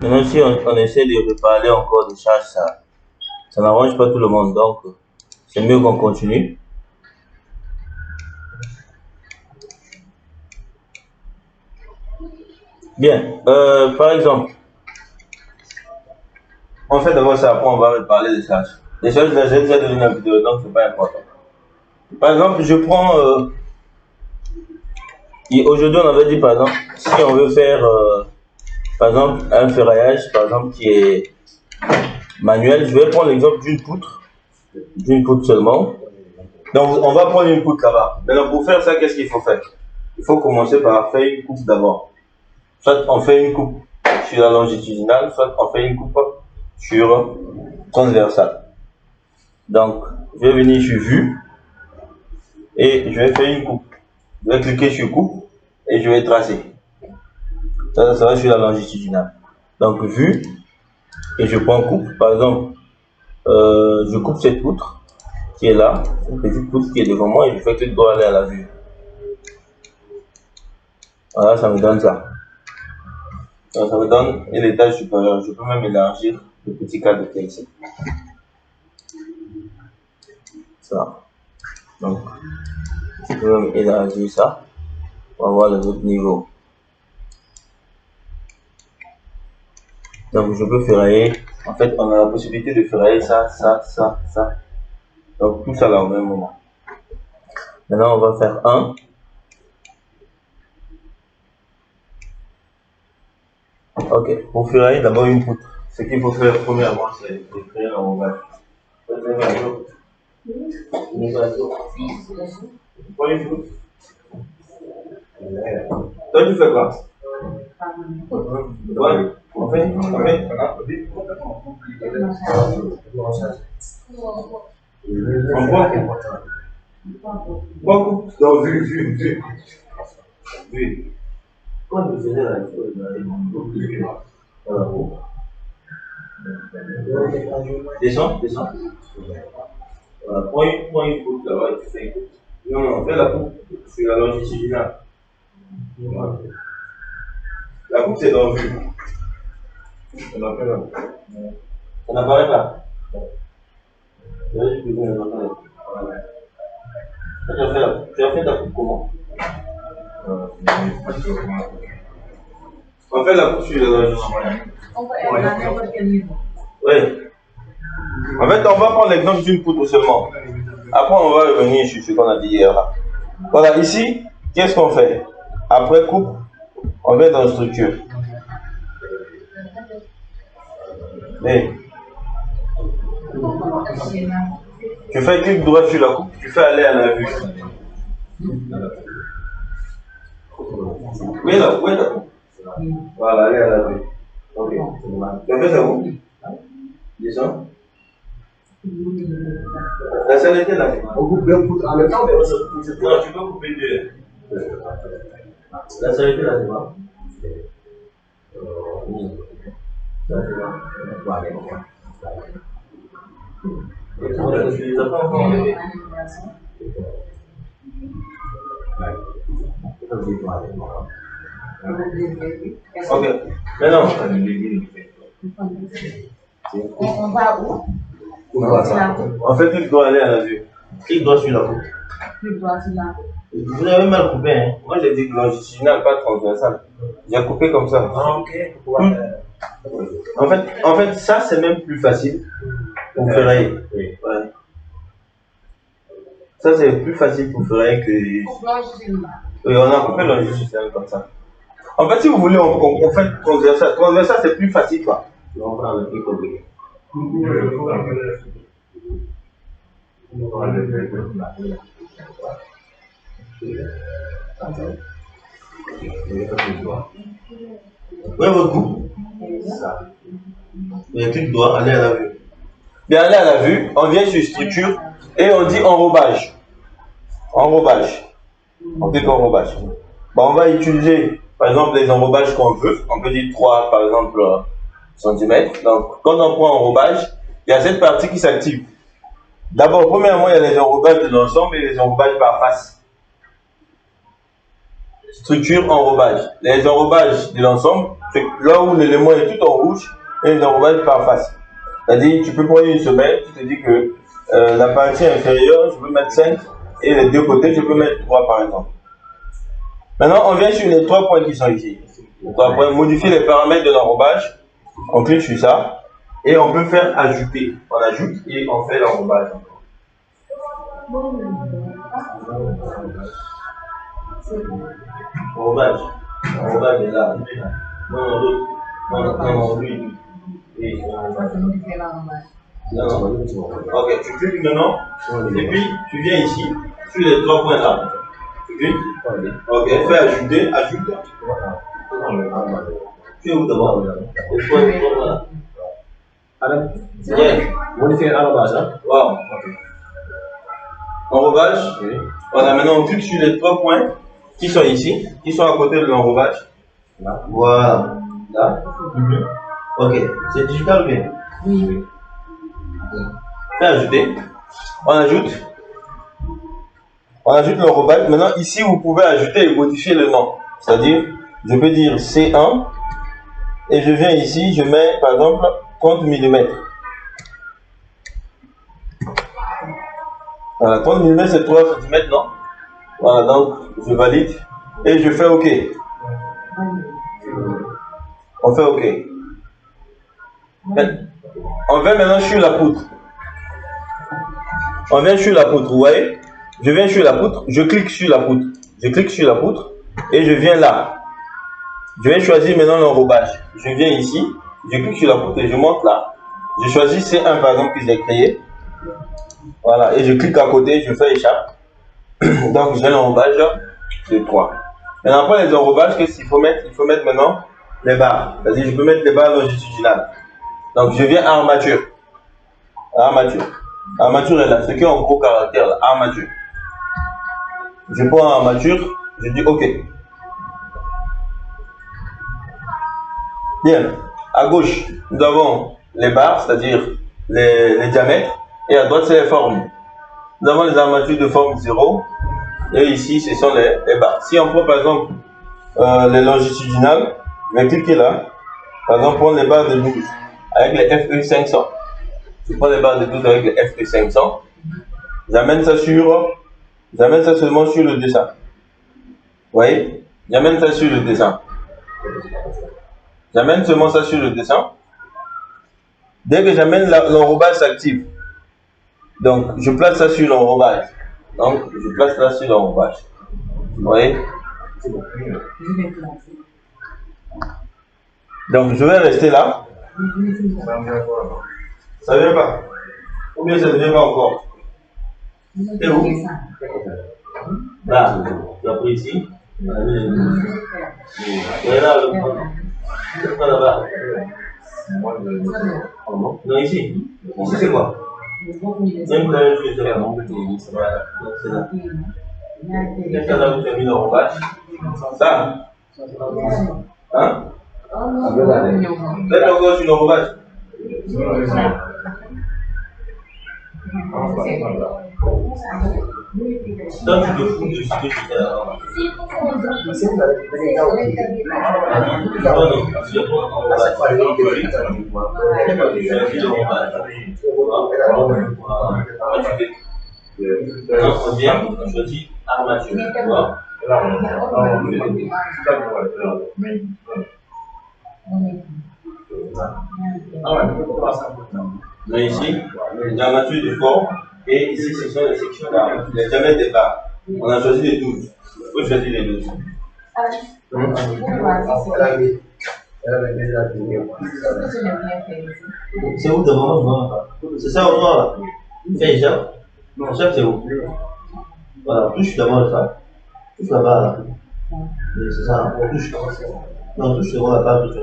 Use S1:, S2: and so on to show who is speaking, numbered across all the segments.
S1: Maintenant, si on essaie de reparler encore de charge, ça n'arrange pas tout le monde. Donc, c'est mieux qu'on continue. Bien. Par exemple, on fait d'abord ça, après on va reparler des charges. Les charges, j'ai déjà donné une vidéo, donc c'est pas important. Par exemple, je prends... aujourd'hui, on avait dit, par exemple, si on veut faire, par exemple, un ferraillage, par exemple, qui est manuel, je vais prendre l'exemple d'une poutre seulement. Donc, on va prendre une poutre là-bas. Maintenant, pour faire ça, qu'est-ce qu'il faut faire? Il faut commencer par faire une coupe d'abord. Soit on fait une coupe sur la longitudinale, soit on fait une coupe sur transversale. Donc, je vais venir sur vue et je vais faire une coupe. Je vais cliquer sur coupe et je vais tracer. Ça va sur la longitudinale. Donc, vue et je prends coupe. Par exemple, je coupe cette poutre qui est là, une petite poutre qui est devant moi, et je fais clic droit aller à la vue. Voilà, ça me donne ça. Donc, ça me donne une étage supérieur. Je peux même élargir le petit cadre qui est ici. Ça. Donc, je peux même élargir ça. On va voir les autres niveaux. Donc, je peux ferrailler. En fait, on a la possibilité de ferrailler ça, ça, ça, ça. Donc, tout ça là au même moment. Maintenant, on va faire un. Ok, pour ferrailler d'abord une poutre. Ce qu'il faut faire premièrement, c'est de créer un enrobage. Prends une poutre. Toi, tu fais quoi? Ouais, on fait. On voit beaucoup. Donc, vu. Quand tu faisais la descends. Voilà, prends une coupe là-bas et tu fais une coupe. Non, fais la coupe sur la longitudinale. Voilà. La coupe, c'est dans le vue. Ça n'apparaît pas. Tu as fait ta coupe comment? On fait la coupe sur la longitudinale. Oui. En fait, on va prendre l'exemple d'une poutre seulement. Après, on va revenir sur ce qu'on a dit hier. Voilà, ici, qu'est-ce qu'on fait? Après coupe, on met dans structure. Et tu fais clic droit sur la coupe, tu fais aller à la vue. Oui, là, où est ta coupe? Voilà, aller à la vue. Ok. Tu as fait ça où? Descends. La salle était là. On coupe deux poutres en même temps, mais on se coupe. Non, tu peux couper deux. La salle était là, tu vois. Tu les as pas encore enlevés. Ok. Maintenant,
S2: on va où?
S1: En fait, clic doit aller à la vue. Clic droit sur la coupe.
S2: Clic droit sur la coupe.
S1: Vous avez mal coupé, hein? Moi j'ai dit longitudinal, pas transversal. J'ai coupé comme ça.
S3: Ah, ok.
S1: En fait, ça c'est même plus facile pour ferrailler.
S3: Oui.
S1: Ouais. Ça c'est plus facile pour ferrailler que. Oui, on a coupé longitudinal comme ça. En fait, si vous voulez, on fait transversal. Transversal c'est plus facile, quoi. On prend le clic au milieu. Oui, votre coupe. Le clic doit aller à la vue. Bien, aller à la vue, on vient sur structure et on dit enrobage. Enrobage. On clique enrobage. Bon, on va utiliser, par exemple, les enrobages qu'on veut. On peut dire 3, par exemple, centimètres. Donc, quand on prend enrobage, il y a cette partie qui s'active. D'abord, premièrement, il y a les enrobages de l'ensemble et les enrobages par face. structure enrobage. Les enrobages de l'ensemble, c'est là où l'élément est tout en rouge, et les enrobages par face. C'est-à-dire, tu peux prendre une semelle, tu te dis que la partie inférieure, je peux mettre 5, et les deux côtés, je peux mettre 3 par exemple. Maintenant, on vient sur les 3 points qui sont ici. On va modifier les paramètres de l'enrobage. On clique sur ça, et on peut faire ajouter. On ajoute et on fait l'enrobage. Enrobage. Enrobage est là. Non, l'autre. Non, lui. Et non. Ok, tu cliques maintenant. Et puis, tu viens ici, sur les 3 points là. Tu cliques. Ok, fais ajouter. Ajoute. Tu es où d'abord? Les 3 points là. Modifier l'enrobage. Wow. Enrobage. Voilà, maintenant on clique sur les 3 points qui sont ici, qui sont à côté de l'enrobage. Voilà. Là. Ok. C'est digital ou bien? Oui. Fais ajouter. On ajoute. On ajoute l'enrobage. Maintenant, ici, vous pouvez ajouter et modifier le nom. C'est-à-dire, je peux dire C1 et je viens ici, je mets par exemple 30 mm. Voilà, 30 mm c'est 3 cm, non? Voilà, donc je valide et je fais OK. On fait OK. On vient maintenant sur la poutre. On vient sur la poutre, vous voyez? Je viens sur la poutre, je clique sur la poutre. Je clique sur la poutre et je viens là. Je vais choisir maintenant l'enrobage. Je viens ici, je clique sur la poutre et je monte là. Je choisis C1 par exemple que j'ai créé. Voilà, et je clique à côté, je fais échappe. Donc j'ai l'enrobage de 3. Maintenant après les enrobages, qu'est-ce qu'il faut mettre? Il faut mettre maintenant les barres. C'est-à-dire je peux mettre les barres longitudinales. Donc je viens à armature. Armature. Armature est là, ce qui est en gros caractère là. Armature. Je prends armature, je dis OK. Bien. À gauche, nous avons les barres, c'est-à-dire les diamètres. Et à droite, c'est les formes. Nous avons les armatures de forme 0. Et ici, ce sont les barres. Si on prend par exemple les longitudinales, je vais cliquer là. Par exemple, prendre les barres de 12 avec les FE 500. Je prends les barres de 12 avec les FE 500. J'amène ça seulement sur le dessin. Vous voyez? J'amène ça sur le dessin. J'amène seulement ça sur le dessin. Dès que j'amène l'enrobage s'active. Donc, je place ça sur l'enrobage. Donc, je place ça sur l'enrobage. Vous voyez? Donc, je vais rester là. Ça ne vient pas. Ou bien ça ne vient pas encore. C'est où? Là, tu as pris ici. Et là, le point là-bas. Non, ici. Ici, c'est quoi? Même quand je suis là, voilà, donc c'est là. Qu'est-ce que là où tu as mis l'enrobage? Ça? Hein? Faites encore sur l'enrobage. Toi, tu te fous de ce que tu fais là. On vient, on choisit armature. Donc ici, l'armature de forme, et ici ce sont les sections d'armes, les diamètres des barres. On a choisi les 12. Il faut choisir les 12. C'est où d'abord? C'est ça au noir là. Fais échappe. Non, échappe c'est où? Voilà, touche d'abord ça. Touche là-bas là. C'est ça, on touche. Non, touche c'est bon, la page de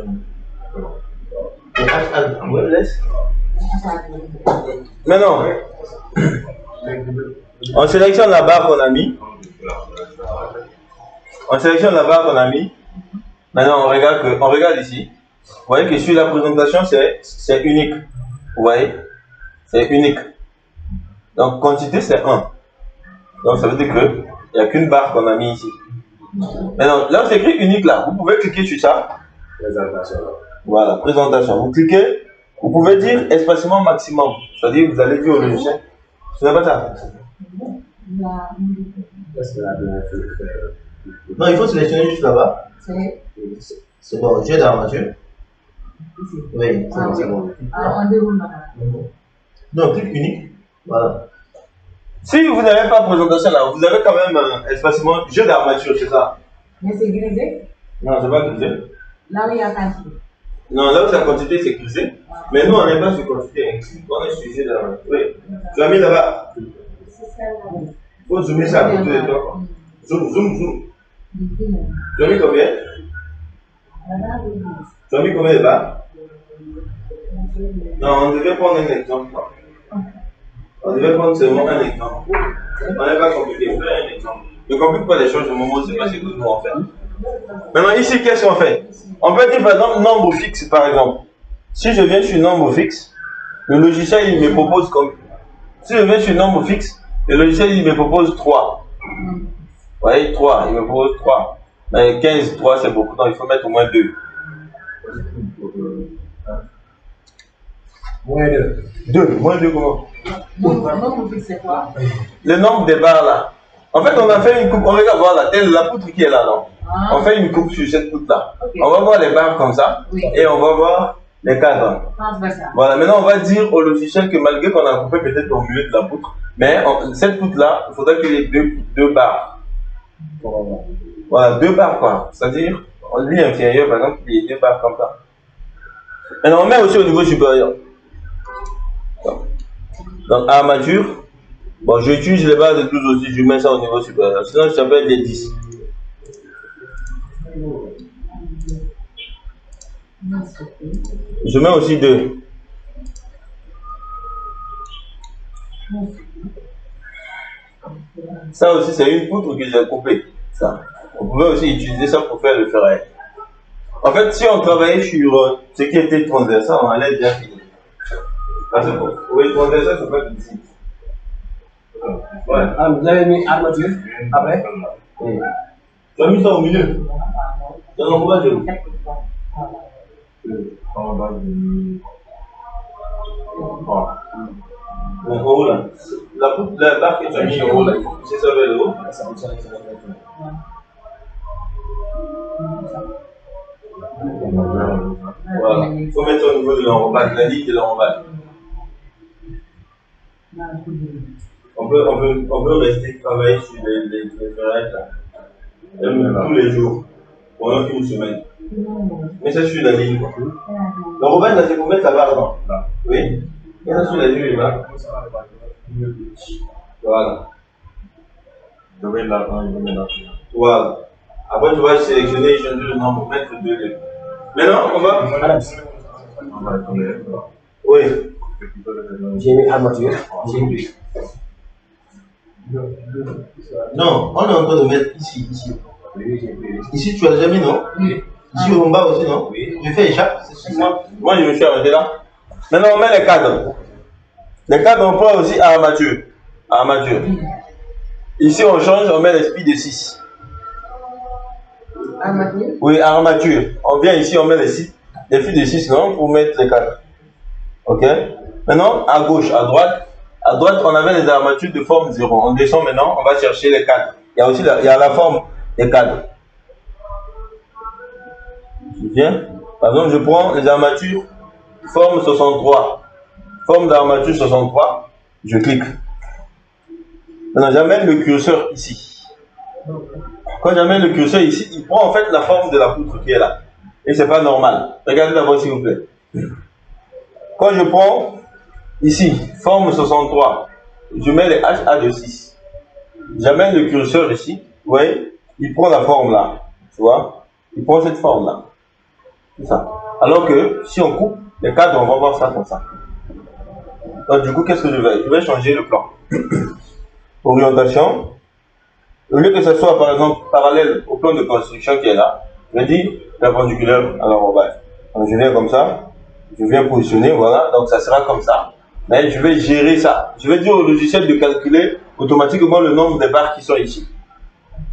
S1: ouais, laisse. Maintenant, on sélectionne la barre qu'on a mis. On sélectionne la barre qu'on a mis. Maintenant, on regarde ici. Vous voyez que sur la présentation, c'est unique. Vous voyez? C'est unique. Donc, quantité, c'est 1. Donc, ça veut dire qu'il n'y a qu'une barre qu'on a mis ici. Maintenant, là, c'est écrit unique là. Vous pouvez cliquer sur ça.
S3: Présentation.
S1: Voilà, présentation. Vous cliquez, vous pouvez dire espacement maximum. C'est-à-dire, vous allez dire au logiciel. Ce n'est pas ça.
S3: Est-ce que la dernière fois,
S1: Non, il faut sélectionner juste là-bas. C'est bon, jeu d'armature. Oui, c'est bon.
S2: On déroule là.
S1: Donc, clic unique. Voilà. Si vous n'avez pas présentation là, vous avez quand même un espacement jeu d'armature, c'est ça.
S2: Mais c'est grisé.
S1: Non, c'est pas grisé.
S2: Là où il y a quantité.
S1: Non, là où c'est la quantité, c'est grisé. Mais nous, on n'est pas sur quantité. On est sur jeu d'armature. Oui. Tu as mis là-bas. Il faut zoomer ça pour tous les temps. Zoom, zoom, zoom. Tu as mis combien? Tu as mis combien de barres? Non, on devait prendre un exemple. On devait prendre seulement un exemple. On n'est pas compliqué, on fait un exemple. Ne complique pas les choses au moment où c'est pas ce que nous on fait. Maintenant, ici, qu'est-ce qu'on fait? On peut dire par exemple nombre fixe, par exemple. Si je viens sur nombre fixe, le logiciel il me propose comme. Si je viens sur nombre fixe, le logiciel il me propose 3. Vous voyez, 3, il me propose 3. Mais 15, 3 c'est beaucoup, donc il faut mettre au moins 2.
S3: moins 2.
S1: 2, moins 2 comment?
S2: Nombre fixe, c'est quoi?
S1: Le nombre des barres là. En fait, on a fait une coupe, on regarde voir la poutre qui est là, non?
S2: Ah.
S1: On fait une coupe sur cette poutre là.
S2: Okay.
S1: On va voir les barres comme ça.
S2: Oui.
S1: Et on va voir les cadres. Voilà, maintenant on va dire au logiciel que malgré qu'on a coupé peut-être au milieu de la poutre, mais cette poutre là, il faudrait qu'il y ait deux barres. Voilà, 2 barres quoi. C'est-à-dire, en ligne inférieure par exemple, il y a 2 barres comme ça. Maintenant on met aussi au niveau supérieur. Donc armature, bon j'utilise les barres de 12 aussi, je mets ça au niveau supérieur, sinon ça peut être des 10. Je mets aussi 2. Ça aussi c'est une poutre que j'ai coupée. Ça. On pouvait aussi utiliser ça pour faire le ferraille. En fait, si on travaillait sur ce qui était transversal, on allait bien finir. Parce que oui, transversal, c'est pas ici. Ouais.
S3: Ah, vous avez mis armature après?
S1: Oui. Tu as mis ça au milieu. C'est un endroit de. En haut là. La barre que tu as mis en haut là, il faut pousser ça vers le haut. Voilà. Il faut mettre au niveau de l'enrobage, la ligne de l'enrobage. On peut rester travailler sur les ferrailles là. Tous les jours. Pendant une semaine. Mais c'est sur la ligne. L'enrobage là, c'est pour mettre la barre dedans. Oui. Mais ça sur la ligne là. Voilà. Voilà. Après, tu vas sélectionner, changer le nombre, mettre 2. Maintenant, on va. Oui.
S3: J'ai mis armature. J'ai mis.
S1: Non, on est en train de mettre ici. Ici, tu as déjà mis, non?
S2: Oui.
S1: Ici, en bas aussi, non? Oui. Je fais échappe. Moi, je me suis arrêté là. Maintenant, on met les cadres. Les cadres, on prend aussi armature. Armature. Ici, on change, on met l'esprit de 6.
S2: Armature?
S1: Oui, armature. On vient ici, on met les fils de 6, non? Pour mettre les cadres. Ok? Maintenant, à gauche, à droite. À droite, on avait les armatures de forme 0. On descend maintenant, on va chercher les cadres. Il y a aussi la forme des cadres. Je viens. Par exemple, je prends les armatures forme 63. Forme d'armature 63. Je clique. Maintenant, j'amène le curseur ici. Quand j'amène le curseur ici, il prend en fait la forme de la poutre qui est là. Et c'est pas normal. Regardez d'abord s'il vous plaît. Quand je prends ici, forme 63, je mets les HA de 6. J'amène le curseur ici, vous voyez, il prend la forme là. Tu vois, il prend cette forme là. C'est ça. Alors que si on coupe, les cadres, on va voir ça comme ça. Donc du coup, qu'est-ce que je vais? Je vais changer le plan. Orientation. Au lieu que ce soit par exemple parallèle au plan de construction qui est là, je dis perpendiculaire à l'enrobage. Donc je viens comme ça, je viens positionner, voilà, donc ça sera comme ça. Mais je vais gérer ça. Je vais dire au logiciel de calculer automatiquement le nombre de barres qui sont ici.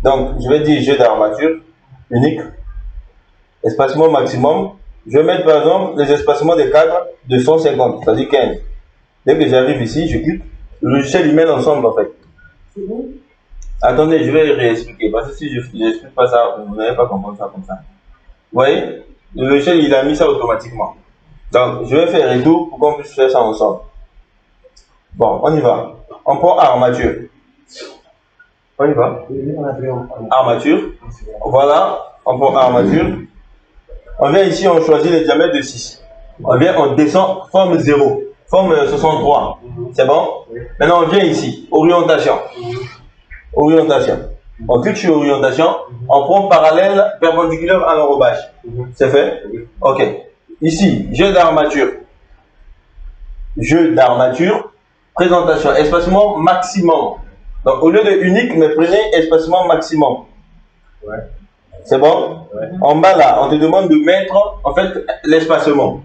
S1: Donc, je vais dire jeu d'armature unique, espacement maximum. Je vais mettre par exemple les espacements des cadres de 150, c'est-à-dire 15. Dès que j'arrive ici, je clique, le logiciel il met l'ensemble en fait.
S2: C'est où?
S1: Attendez, je vais réexpliquer, parce que si je n'explique pas ça, vous n'allez pas comprendre ça comme ça. Vous voyez, le logiciel il a mis ça automatiquement. Donc, je vais faire un tour pour qu'on puisse faire ça ensemble. Bon, on y va. On prend armature. On y va. Armature. Voilà, on prend armature. On vient ici, on choisit les diamètres de 6. On vient, on descend, forme 0, forme 63. C'est bon? Maintenant, on vient ici, orientation. Orientation. On clique sur orientation, on prend parallèle perpendiculaire à l'enrobage. C'est fait? Ok. Ici, jeu d'armature. Jeu d'armature. Présentation, espacement maximum. Donc, au lieu de unique, mais prenez espacement maximum.
S3: Ouais.
S1: C'est bon?
S3: Ouais.
S1: En bas là, on te demande de mettre en fait l'espacement.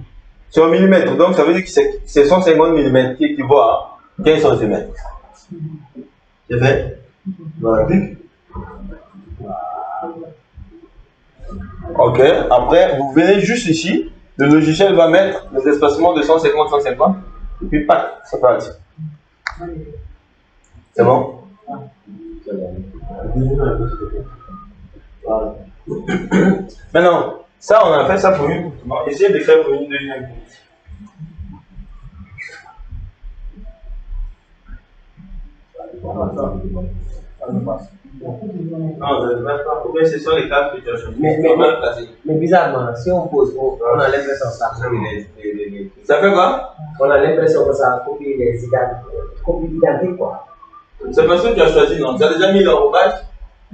S1: C'est en millimètres, donc ça veut dire que c'est 150 mm qui équivaut à 15 cm. C'est fait? Voilà. Ok, après vous venez juste ici, le logiciel va mettre les espacements de 150, et puis pac, ça part. C'est bon? Maintenant, ça on a fait ça pour une poutre. Essayez de faire pour une deuxième poutre. Non, ou bien ce sont les câbles que tu as choisi.
S3: Mais bizarrement, si on pose, on a l'impression que ça
S1: Ça fait quoi?
S3: On a l'impression que ça copie les identiques, quoi.
S1: C'est parce que tu as choisi, non? Tu as déjà mis l'enrobage.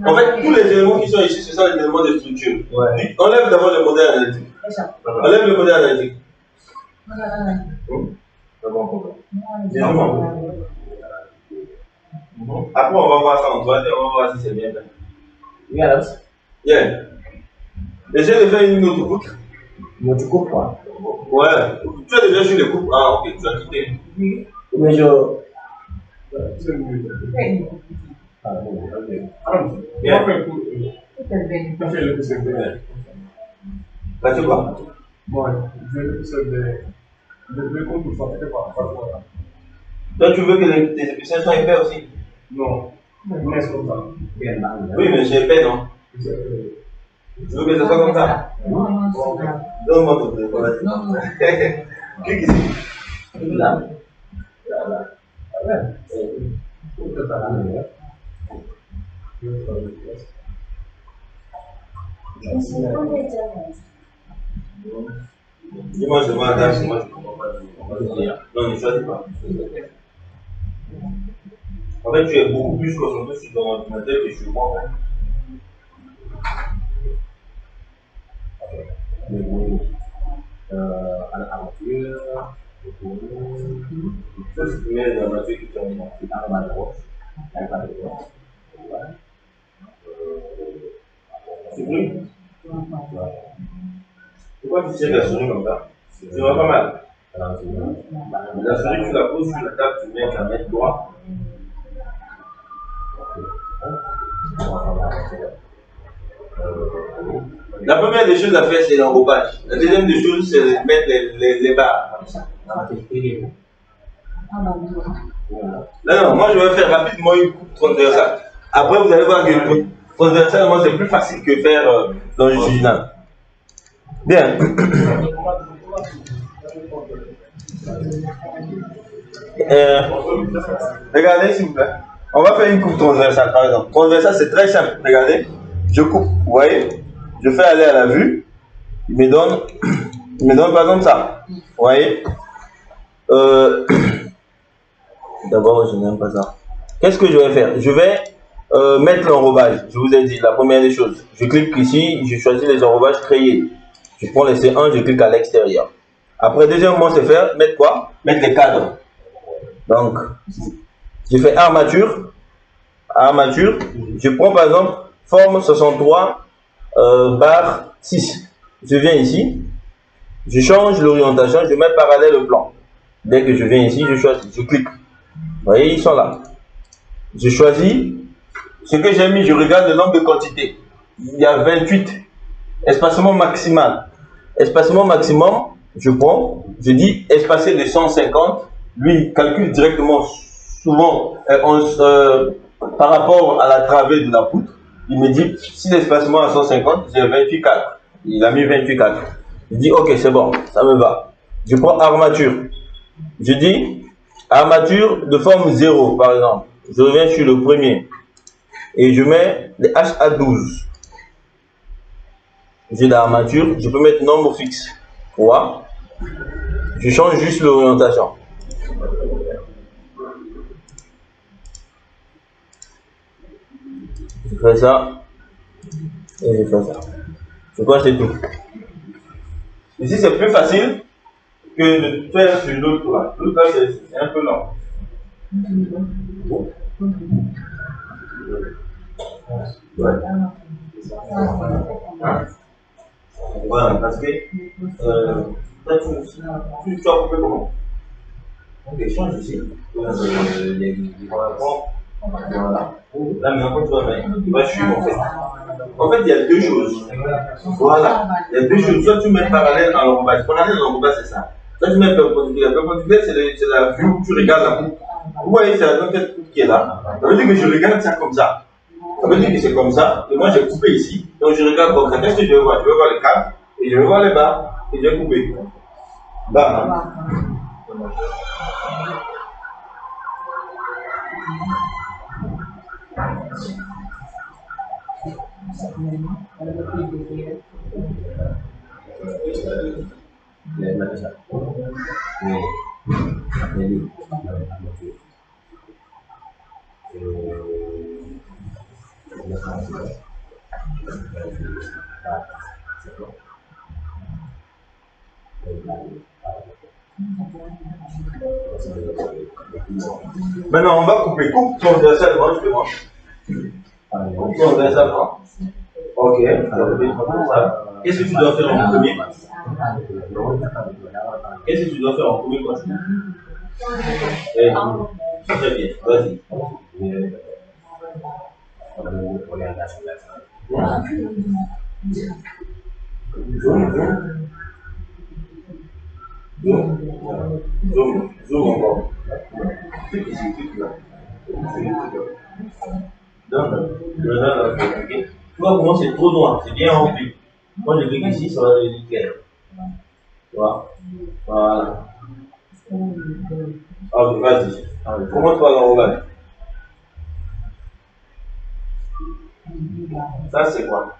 S1: En fait, tous les éléments qui sont ici, ce sont les éléments de structure.
S3: Ouais.
S1: Enlève d'abord le modèle analytique. Enlève le modèle analytique. C'est bon pour moi. Après, on va voir ça en 3D, on va voir si c'est bien fait.
S3: Regarde.
S1: Bien. Essaye de faire une autre coupe.
S3: Mais tu coupes quoi?
S1: Ouais. Tu as déjà joué les coupes. Ah, ok, tu as quitté.
S3: Mais je.
S1: Bien. Bah, tu vois? Toi, tu veux que tes épiceries soient épais aussi?
S4: Non, mais c'est comme ça.
S1: Oui, mais c'est épais, non? Tu veux que ça soit comme ça? Donne-moi ton téléphone. Clique ici.
S3: Là.
S1: Dis-moi, je vois la dame, moi je comprends pas. Non, ne choisis pas. En fait, tu es beaucoup plus concentré sur ton ordinateur que sur moi.
S3: À l'armature.
S1: Ça, c'est le meilleur d'armature qui t'ont mis. C'est pris? Pourquoi tu tiens la souris comme ça? Tu vois pas mal. La souris, tu la poses sur la table, tu mets la main droite. La première des choses à faire, c'est l'enrobage. La deuxième des choses, c'est de mettre les barres. Non, moi je vais faire rapidement une coupe transversale. Après, vous allez voir que transversalement, c'est plus facile que faire longitudinal. Bien. Regardez s'il vous plaît. On va faire une coupe transversale par exemple. Transversale, c'est très simple. Regardez. Je coupe, vous voyez. Je fais aller à la vue. Il me donne par exemple ça. Vous voyez. D'abord, je n'aime pas ça. Qu'est-ce que je vais faire? Je vais mettre l'enrobage. Je vous ai dit la première des choses. Je clique ici, je choisis les enrobages créés. Je prends les C1, je clique à l'extérieur. Après, deuxièmement, c'est faire mettre quoi? Mettre les cadres. Donc, je fais armature. Armature. Je prends par exemple forme 63 barre 6. Je viens ici. Je change l'orientation. Je mets parallèle au plan. Dès que je viens ici, je choisis. Je clique. Vous voyez, ils sont là. Je choisis Ce que j'ai mis, je regarde le nombre de quantités. Il y a 28. Espacement maximal. Espacement maximum, je prends, je dis espacé de 150. Lui, il calcule directement, souvent, par rapport à la travée de la poutre. Il me dit, si l'espacement est à 150, j'ai 28,4. Il a mis 28,4. Je dis, ok, c'est bon, ça me va. Je prends armature. Je dis, armature de forme 0, par exemple. Je reviens sur le premier. Et je mets les HA12. J'ai l'armature, je peux mettre nombre fixe. 3. Je change juste l'orientation. Je fais ça. Et je fais ça. Je crois que c'est tout. Ici, c'est plus facile que de faire sur l'autre là. L'autre là, c'est un peu long. Ouais. Hein? Voilà, parce que toi, tu as coupé comment? Ok, change ici. Voilà. Là, maintenant, quand tu vas mettre, tu vas suivre en fait. En fait, il y a deux choses. Voilà. Il y a deux choses. Soit tu mets parallèle à l'enrobage. Parallèle à l'enrobage, c'est ça. Soit tu mets perpendiculaire. Perpendiculaire, c'est la vue où tu regardes la poutre. Vous voyez, c'est la dent qui est là. Ça veut dire que je regarde ça comme ça. Ça veut dire que c'est comme ça. Et moi, j'ai coupé ici. Donc, je regarde comme ça. Qu'est-ce que je vais voir? Je vais voir les câbles. Et je vais voir les bas. Et j'ai coupé. Bas. Maintenant, on va couper. Coupe transversalement, justement. Coupe transversalement. Ok. Qu'est-ce que tu dois faire en premier? Qu'est-ce que tu dois faire en premier quand tu très bien, vas-y. Zoom encore. Clique ici, clique là. Donc, tu vois comment c'est trop noir, c'est bien rempli. Quand je clique ici, ça va devenir clair. Tu vois? Voilà. Ok, vas-y. Comment tu vas l'enrobage? Ça, c'est quoi?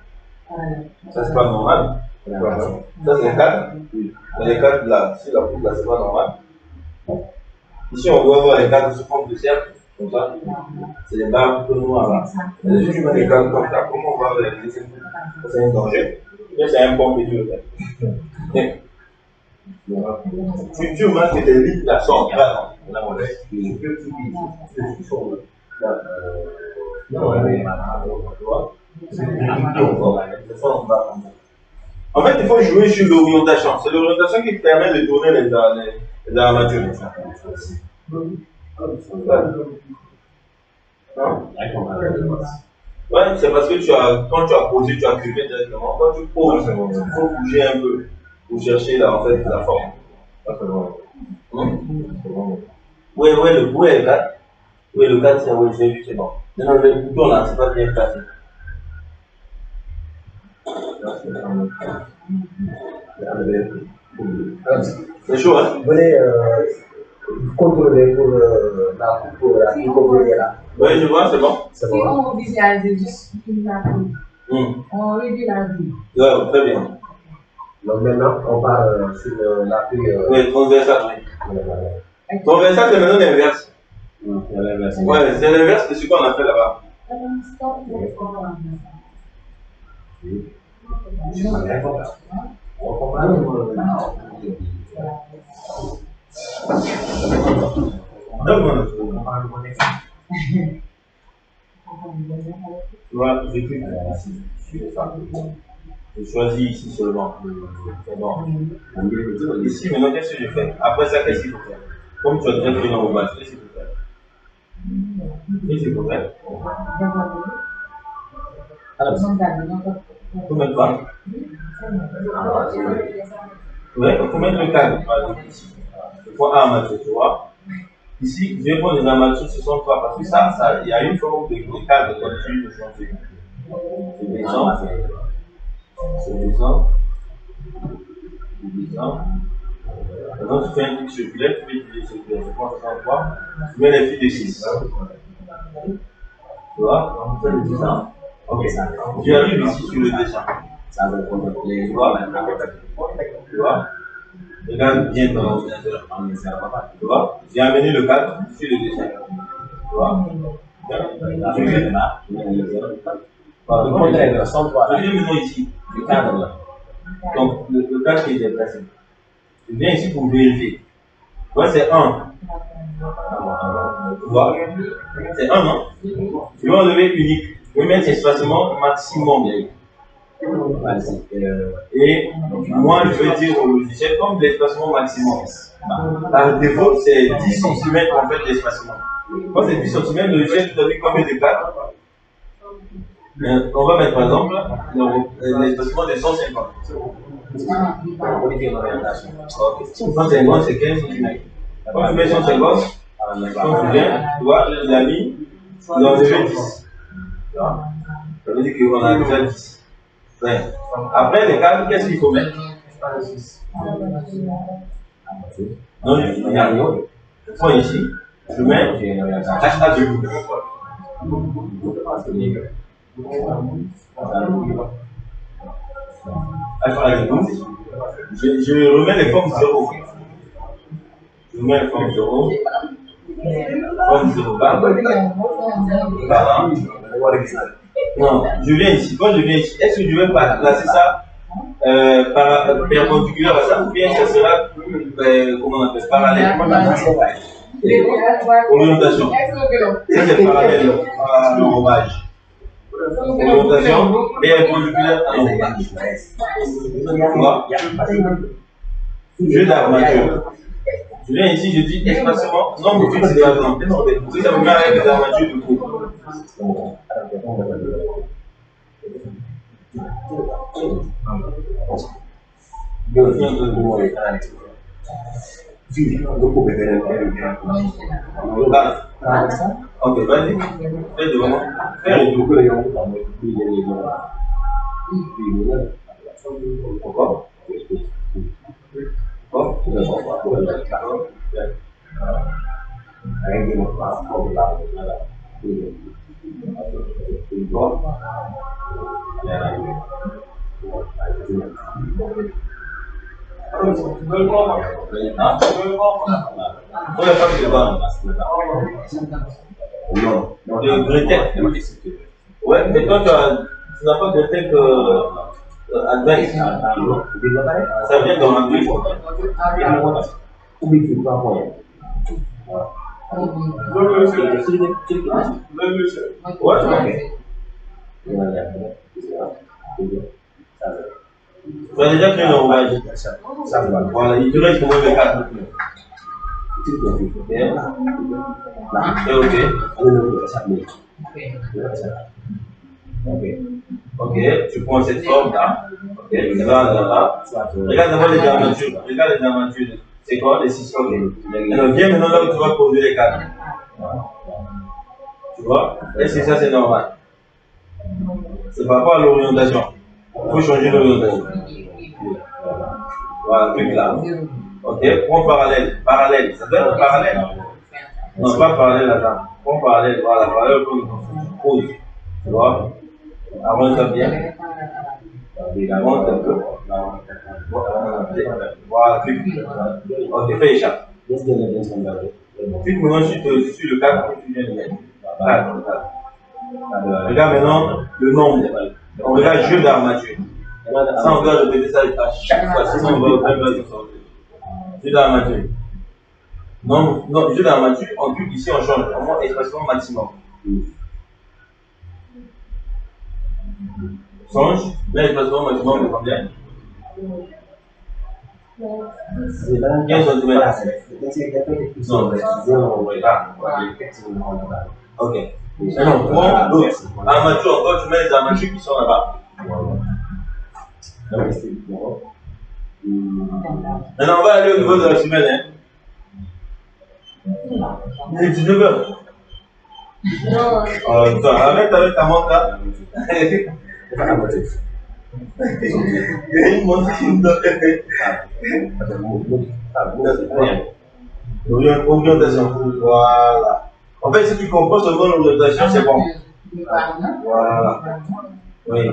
S1: Ça, c'est pas normal. Ça, c'est les cadres. Les cadres là, si la poutre là, c'est pas normal. Ici, on doit avoir les cadres sous forme de cercle. Comme ça. C'est les barres un peu noires là. Si tu mets les cadres comme ça, comment on va les laisser? C'est un danger. Mais c'est un bon milieu. Tu remarques que tes lignes là sont là. Là, on laisse. En fait, il faut jouer sur l'orientation. C'est l'orientation qui permet de tourner les armatures. Ouais, c'est parce que quand tu as posé, tu as cliqué directement. Quand tu poses, il faut bouger un peu pour chercher là, en fait, la forme. Oui, le 4. Oui, le 4, c'est oui, j'ai vu, c'est bon. Non, le bouton là, c'est pas bien placé. C'est chaud, hein?
S3: Vous voulez contrôler pour la coupe là?
S1: Oui, je vois, c'est bon.
S2: Si on visualise juste la vue, on réduit la vue.
S1: Ouais, très bien.
S3: Donc maintenant, on part sur l'appui.
S1: Oui, transversal, oui. Transversal, c'est maintenant l'inverse. Ouais, c'est l'inverse de ce qu'on a fait là-bas. Tu vois, je clique ici. Je choisis ici seulement. C'est bon. Ici, maintenant, qu'est-ce que je fais? Après ça, qu'est-ce qu'il faut faire? Comme tu as déjà fait l'enrobage, qu'est-ce qu'il faut faire? Qu'est-ce qu'il faut faire? Faut mettre quoi? Ouais, il faut mettre le cadre, par exemple, ici. Le point armature, tu vois. Ici, je vais prendre les armatures, ce sont trois, parce que ça, il y a une forme de cadre quand tu veux changer. C'est descend, c'est descend, c'est descend. Maintenant, tu fais un truc circulaire, tu fais des circulaires. Je prends 33, tu mets les fils de 6. Tu vois, ça le dessin. Ok, tu arrives ici sur le dessin. Tu vois, tu vois. Regarde bien dans l'ordinateur. Tu vois, j'ai amené le cadre sur le dessin. Tu vois. Je viens maintenant ici. Le cadre là. Donc, le cadre qui est déplacé. Je viens ici pour vérifier. Tu vois, c'est 1. Tu vois, c'est 1, non? Je vais enlever unique. Je vais mettre espacement maximum. Et moi, je vais dire au logiciel comme l'espacement maximum. Par défaut, c'est 10 cm en fait l'espacement. Quand c'est 10 cm, le logiciel te dit combien de cadres? On va mettre par exemple l'espacement de 150. Ok. 150, c'est 15 cm. Quand tu mets 150, quand tu viens, tu vois, il a mis, il a enlevé 10. Ça veut dire qu'on a déjà 10. Ouais. Après les cadres, qu'est-ce qu'il faut mettre? Non, il y a rien. Je prends ici, je mets HA2. Je remets les formes 0. Je remets les formes 0. Forme 0. Non, je viens ici. Quand je viens ici, est-ce que je vais placer ça perpendiculaire à ça ou bien ça sera comment on appelle parallèle? Orientation. Ça c'est parallèle à l'enrobage. Orientation perpendiculaire à l'enrobage. Tu vois? Jeu d'armature. Je viens ici, je dis espacement, nombre de d'argent. Si ça me met avec des armatures de coupe. Ok, vas-y. Fais devant moi. Fais pourquoi? Le Gretek. Ouais, mais toi tu n'as pas de Gretek advanced. Ça vient dans l'anglais. Ouais, tu as déjà créé l'enrobage. Voilà, il te reste comment le cadre. Ok, tu prends cette forme là. Ok, là. Regarde d'abord les armatures. Regarde les armatures. C'est quoi les 6 formes? Alors viens maintenant là où tu vas poser les cadres. Tu vois? Est-ce que ça c'est normal? C'est par rapport à l'orientation. Il faut changer l'orientation. Voilà, clique là. Ok, prends parallèle. Parallèle, ça doit être parallèle. Non, pas parallèle là-dedans. Prends parallèle, voilà, parallèle comme pause. Tu vois? Avance ça bien. Avance un peu. Voilà, clique. Ok, fais échappe. Clique maintenant sur le cadre que tu viens de mettre. Regarde maintenant le nombre. On regarde jeu d'armature. Ça, on doit répéter ça à chaque fois, sinon on va au même jeu d'armature. Non, jeu d'armature, on clique ici, on change. Au moins, espacement maximum. Change, mais l'espacement maximum de combien? 15 cm. Non, regarde. Ok. Non, prends l'autre. Armature encore, tu mets les armatures qui sont là-bas. Maintenant, on va aller au niveau de la semaine. Il est 19h. Non. Arrête avec ta montre là. Il y a une montre qui me donne. Orientation. Voilà. En fait, si tu comprends seulement l'orientation, c'est bon. Voilà. Oui.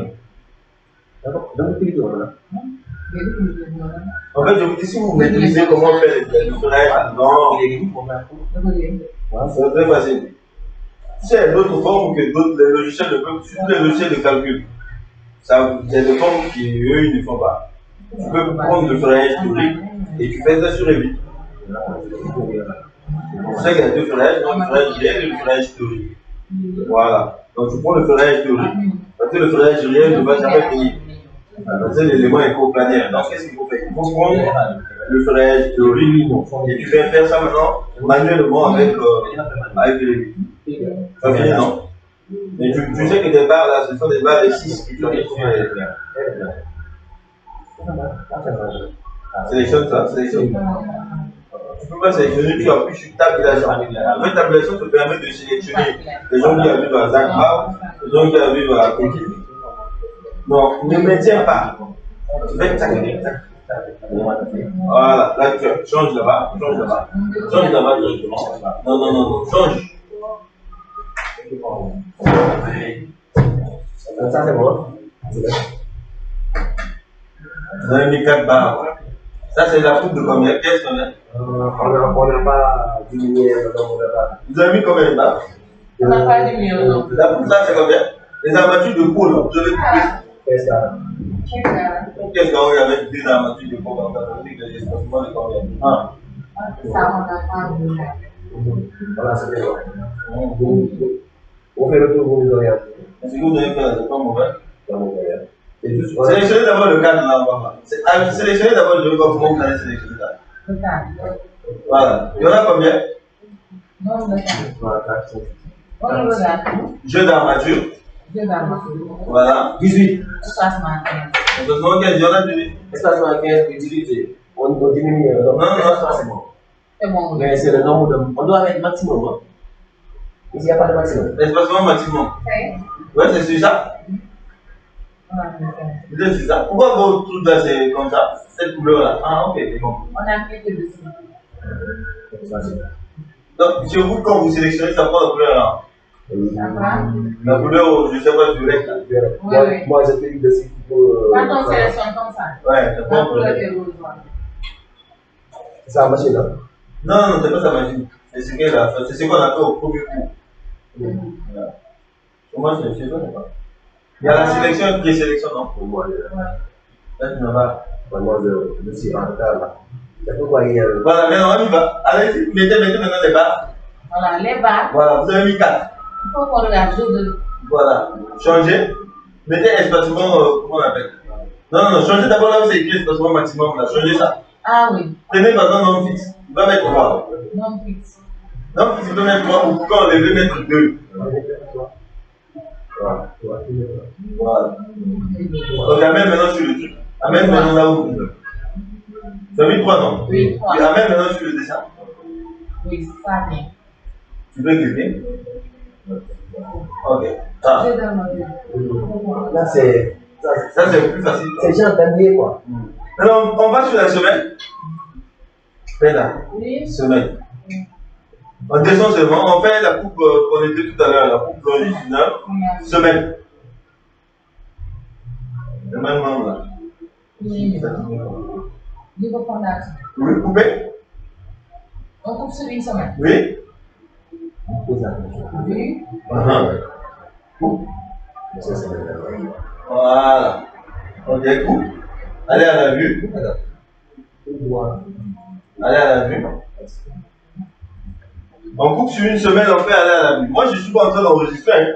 S1: En fait, je vous dis, si vous maîtrisez comment faire les freins, non, c'est très facile. C'est d'autres formes que d'autres, les logiciels de surtout les logiciels de calcul. Ça, c'est des formes qui, eux, ils ne font pas. Tu peux prendre le freinage théorique et tu fais ça sur Revit. C'est ça qu'il y a deux freinages, donc le freinage réel et le freinage théorique. Voilà. Donc tu prends le freinage théorique. Parce que le freinage réel ne va jamais payer. C'est l'élément éco-planaire. Donc qu'est-ce qu'il faut faire? Il faut prendre le freinage théorique et tu fais faire ça maintenant manuellement avec les. Ça finit, non? Mais tu sais que des barres là, ce sont des barres de 6 qui sont sélectionne ça, sélectionne. Tu peux pas sélectionner, tu appuies sur tabulation. En fait, tabulation te permet de sélectionner les gens qui arrivent à Zagba, les gens qui arrivent à Pékin. Non, ne maintiens pas. Tu fais tac, tac. Voilà, là tu changes là-bas, change là-bas directement. Non, change. Ça c'est bon. Vous avez mis 4 barres. Ça c'est la poutre de combien? Qu'est-ce qu'on a?
S3: On n'a pas diminué le nombre de barres.
S1: Vous avez mis combien de barres?
S2: On n'a pas diminué le nombre.
S1: La poutre là c'est combien? Les armatures de pôle, vous avez coupé.
S3: Qu'est-ce
S1: Qu'est-ce qu'on y avait des armatures de pôle en fait? Les espacements de combien?
S2: Ça on n'a pas diminué.
S3: Voilà, c'est bon. On fait le tour pour nous orienter.
S1: Est-ce que vous avez fait la pas mauvais?
S3: Pas mauvais.
S1: Sélectionnez d'abord le cadre là. Sélectionnez d'abord le cadre, comment vous allez sélectionner ça.
S2: Le cadre.
S1: Voilà. Il y en a combien?
S2: Non, le cadre. On le regarde.
S1: Jeu d'armature.
S2: Jeu d'armature.
S1: Voilà.
S3: 18.
S2: Espacement 15.
S1: Donc, il y en a 18.
S3: Espacement 15 utilisé. On diminue le nombre.
S1: Non,
S3: c'est bon.
S2: C'est bon.
S3: Mais c'est le nombre de. On doit mettre maximum. Hein? Ici, il n'y a pas de maximum.
S1: L'espacement maximum. Ouais, c'est sur ça. Vous êtes sur ça. Pourquoi vos trucs là c'est comme ça? Cette couleur là. Ah, ok, c'est bon.
S2: On a cliqué dessus.
S1: Donc, chez vous, quand vous sélectionnez, ça prend la couleur là.
S2: Ça va?
S1: La couleur, je sais pas, violette là.
S2: Oui.
S3: Moi, je clique dessus pour.
S2: Quand on sélectionne comme ça,
S1: Ouais, ça prend
S2: la
S1: la
S2: couleur
S1: couleur.
S2: est rouge.
S3: C'est la machine là.
S1: Non, c'est pas sa machine. C'est ce qu'elle a fait. C'est ce qu'on a fait au premier coup. Voilà. Comment je sais pas. Il y a la sélection et la présélection, non?
S3: Pour moi,
S1: là, tu n'as pas.
S3: Vraiment, je suis en retard là. C'est pourquoi il y a.
S1: Voilà, maintenant on y va. Allez, mettez maintenant les barres.
S2: Voilà, les barres.
S1: Voilà, vous avez mis 4.
S2: Il faut qu'on regarde deux.
S1: Voilà. Changez. Mettez espacement, comment on appelle? Non, changez d'abord là où c'est écrit espacement maximum là. Changez ça.
S2: Ah oui.
S1: Prenez maintenant non fixe. Il va mettre 3.
S2: Non fixe.
S1: Non fixe, il peut mettre 3 ou quand on veut mettre 2. Voilà. Donc amène maintenant sur le truc. Amène maintenant là où. Tu as mis 3 non?
S2: Oui, 3.
S1: Et amène maintenant sur le dessin.
S2: Oui, ça vient.
S1: Tu peux cliquer. Ok. Ah.
S2: Jeu d'armature.
S3: Là, c'est.
S1: Ça c'est plus facile.
S3: C'est genre d'annuler quoi.
S1: Alors on va sur la semaine. Fais là.
S2: Oui.
S1: Semaine. On descend seulement, on fait la coupe qu'on était tout à l'heure, la coupe longitudinale. Semaine. Le même nombre là.
S2: Oui. Niveau fondation.
S1: Oui, couper.
S2: On coupe sur une semaine.
S1: Oui.
S2: Oui.
S1: Voilà. Ok, coupe. Allez à la vue. Allez à la vue. On coupe sur une semaine, on fait aller à la vue. Moi, je ne suis pas en train d'enregistrer.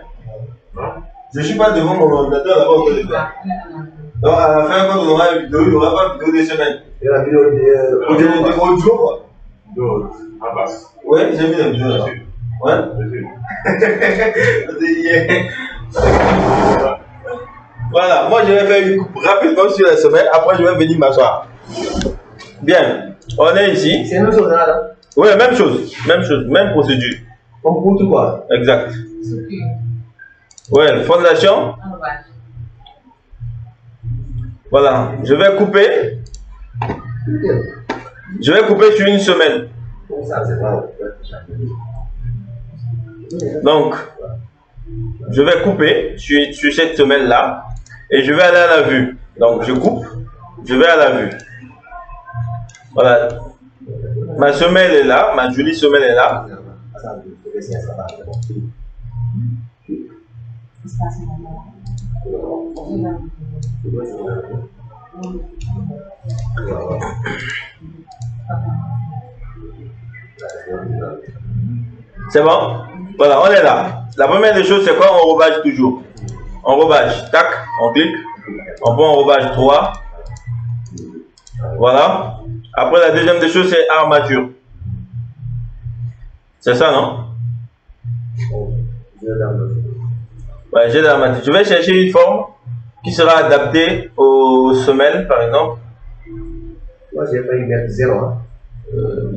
S1: Hein. Je ne suis pas devant mon ordinateur là-bas en train de faire. Donc, à la fin, quand on aura une vidéo, il n'y aura pas de vidéo des semaines.
S3: Et la vidéo
S1: Audio, quoi.
S4: À basse.
S1: Ouais, j'ai mis la vidéo là. Ouais. Voilà, moi je vais faire une coupe rapidement sur la semelle, après je vais venir m'asseoir. Bien, on est ici.
S3: C'est la même chose là.
S1: Oui, même chose, même procédure.
S3: Comme pour tout quoi.
S1: Exact.
S2: Ok.
S1: Ouais, fondation. Voilà, je vais couper. Je vais couper sur une semelle. Donc, je vais couper sur cette semelle-là et je vais aller à la vue. Donc, je coupe, je vais à la vue. Voilà. Ma semelle est là, ma jolie semelle est là. C'est bon? Voilà, on est là. La première des choses, c'est quoi? On rebâche toujours. On rebâche. Tac, on clique. On prend un rebâche 3. Voilà. Après, la deuxième des choses, c'est armature. C'est ça, non? Ouais, j'ai l'armature. Je vais chercher une forme qui sera adaptée aux semelles, par exemple.
S3: Moi, j'ai failli mettre 0.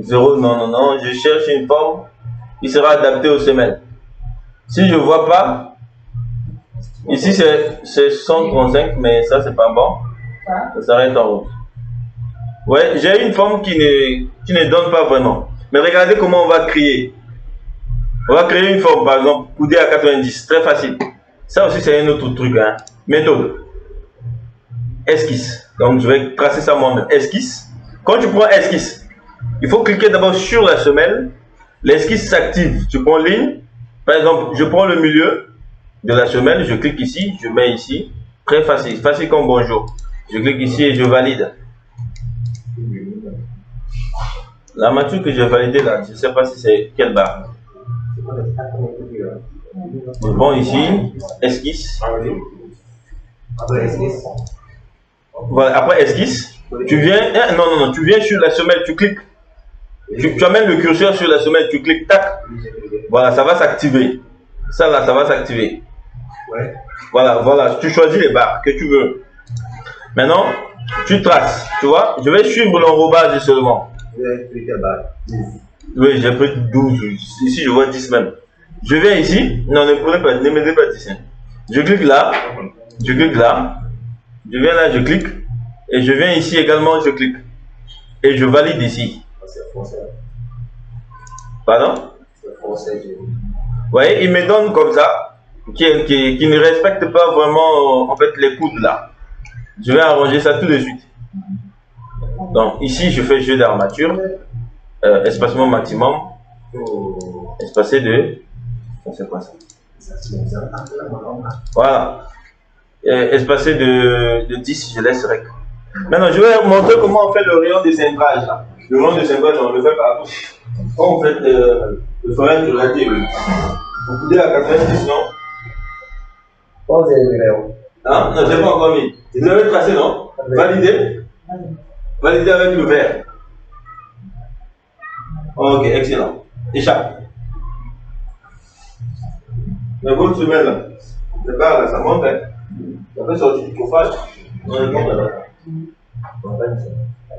S1: 0, non. Je cherche une forme qui sera adaptée aux semelles. Si je ne vois pas, ici c'est 135, mais ça c'est pas bon. Ça s'arrête en route. Ouais, j'ai une forme qui ne donne pas vraiment. Mais regardez comment on va créer. On va créer une forme, par exemple, coudée à 90, très facile. Ça aussi c'est un autre truc, hein. Méthode. Esquisse. Donc je vais tracer ça moi-même. Esquisse. Quand tu prends esquisse, il faut cliquer d'abord sur la semelle. L'esquisse s'active. Tu prends ligne. Par exemple, je prends le milieu de la semelle, je clique ici, je mets ici. Très facile. Facile comme bonjour. Je clique ici et je valide. L'armature que j'ai validée là, je ne sais pas si c'est quelle barre. Je prends ici, esquisse.
S3: Après esquisse.
S1: Voilà, après esquisse, tu viens, non, tu viens sur la semelle, tu cliques. Tu amènes le curseur sur la semelle, tu cliques, tac. Voilà, ça va s'activer. Ça là, ça va s'activer.
S3: Ouais.
S1: Voilà, tu choisis les barres que tu veux. Maintenant, tu traces, tu vois. Je vais suivre l'enrobage seulement. Oui, j'ai pris 12. Ici, je vois 10 même. Je viens ici. Non, ne prenez pas, ne mettez pas 10. Je clique là. Je clique là. Je viens là, je clique. Et je viens ici également, je clique. Et je valide ici. Pardon? Vous voyez, il me donne comme ça, qui ne respecte pas vraiment en fait les coudes là. Je vais arranger ça tout de suite. Donc ici, je fais jeu d'armature, espacement maximum, espacé de, c'est quoi ça? Voilà, espacé de 10, je laisse rec. Maintenant, je vais montrer comment on fait le rayon de cintrage là. Le rayon de cintrage, on le fait par quand on fait le ferrage de raté, vous coudez à 90, non? Hein? Non, je n'ai pas encore mis. Vous avez tracé, non? Validé? Validé avec le vert. Ok, excellent. Échappe. Mais votre semelle là, le bar là, ça monte, hein? Ça fait sortir du chauffage. On est bon là.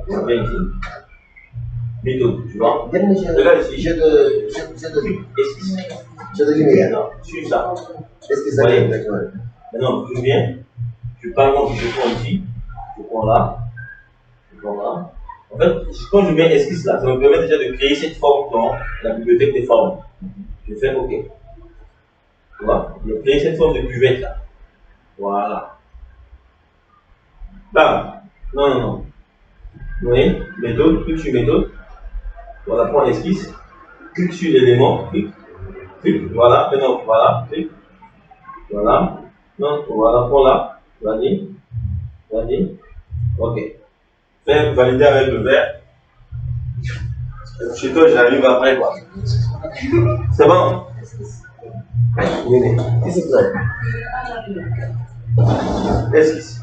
S1: Ça vient ici. Méthode, tu vois? Regarde ici. J'ai de lumière. Non, suis ça. Est-ce que ça vient? Maintenant, je viens. Je prends ici. Je prends là. Je prends là. En fait, quand je viens esquisse là, ça me permet déjà de créer cette forme dans la bibliothèque des formes. Je fais OK. Tu vois? Je crée cette forme de cuvette là. Voilà. Bam. Non. Vous voyez? Méthode, clique sur méthode. Voilà, prends l'esquisse. Clique sur l'élément. Clique. Voilà. Maintenant, voilà. Clique. Voilà. Non, voilà, prends là. Valide. OK. Fais valider avec le vert. Chez toi, j'arrive après quoi. C'est bon? Esquisse.